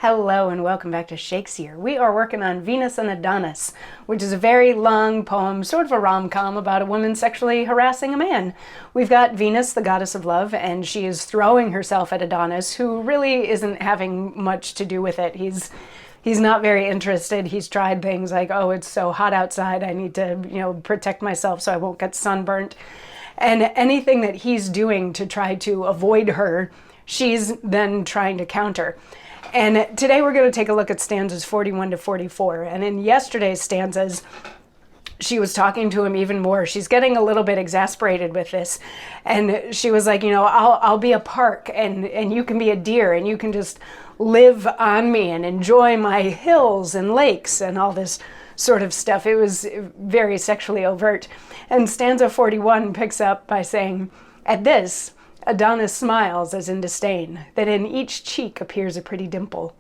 Hello and welcome back to Shakesyear. We are working on Venus and Adonis, which is a very long poem, sort of a rom-com about a woman sexually harassing a man. We've got Venus, the goddess of love, and she is throwing herself at Adonis, who really isn't having much to do with it. He's not very interested. He's tried things like, oh, it's so hot outside, I need to, protect myself so I won't get sunburnt. And anything that he's doing to try to avoid her, she's then trying to counter. And today we're going to take a look at stanzas 41 to 44. And in yesterday's stanzas, she was talking to him even more. She's getting a little bit exasperated with this. And she was like, I'll be a park and you can be a deer and you can just live on me and enjoy my hills and lakes and all this sort of stuff. It was very sexually overt. And stanza 41 picks up by saying, "At this, Adonis smiles as in disdain, that in each cheek appears a pretty dimple.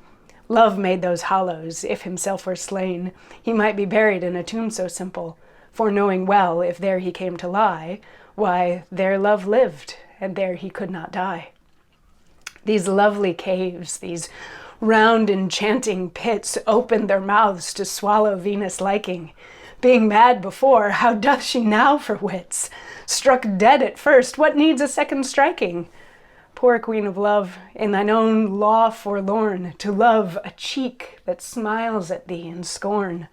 Love made those hollows, if himself were slain, he might be buried in a tomb so simple, for knowing well, if there he came to lie, why, there love lived, and there he could not die. These lovely caves, these round enchanting pits, opened their mouths to swallow Venus' liking. Being mad before, how doth she now for wits? Struck dead at first, what needs a second striking? Poor queen of love, in thine own law forlorn, to love a cheek that smiles at thee in scorn.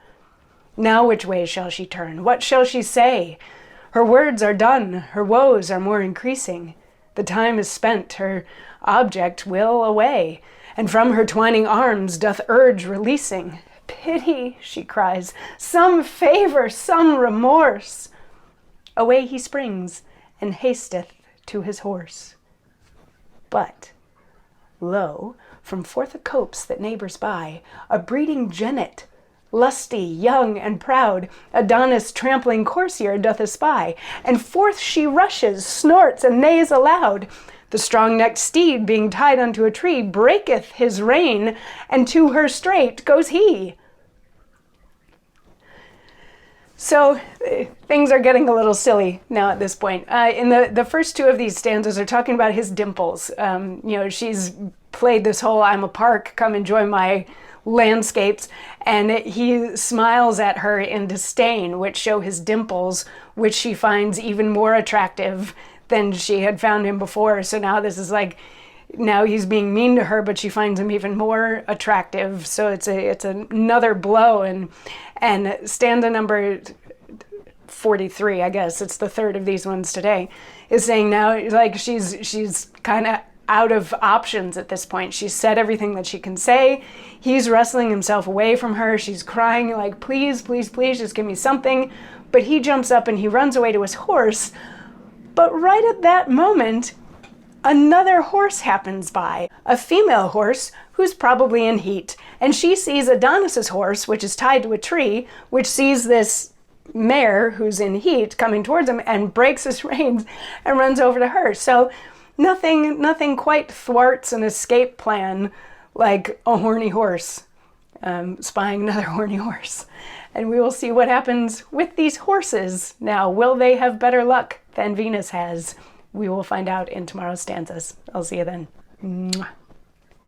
Now which way shall she turn? What shall she say? Her words are done, her woes are more increasing. The time is spent, her object will away, and from her twining arms doth urge releasing. Pity, she cries, some favor, some remorse. Away he springs, and hasteth to his horse. But, lo, from forth a copse that neighbors by, a breeding jennet, lusty, young, and proud, Adonis trampling coursier doth espy, and forth she rushes, snorts, and neighs aloud. The strong-necked steed, being tied unto a tree, breaketh his rein, and to her straight goes he." So things are getting a little silly now at this point. In the first two of these stanzas are talking about his dimples. She's played this whole "I'm a park, come enjoy my landscapes," and he smiles at her in disdain, which show his dimples, which she finds even more attractive than she had found him before. So now this is like, now he's being mean to her, but she finds him even more attractive. So it's another blow. And stanza number 43, I guess it's the third of these ones today, is saying now like she's kind of out of options at this point. She's said everything that she can say. He's wrestling himself away from her. She's crying like, please, please, please, just give me something. But he jumps up and he runs away to his horse. But right at that moment, another horse happens by, a female horse who's probably in heat. And she sees Adonis's horse, which is tied to a tree, which sees this mare who's in heat coming towards him and breaks his reins and runs over to her. So nothing quite thwarts an escape plan like a horny horse spying another horny horse. And we will see what happens with these horses now. Will they have better luck than Venus has? We will find out in tomorrow's stanzas. I'll see you then. Mwah.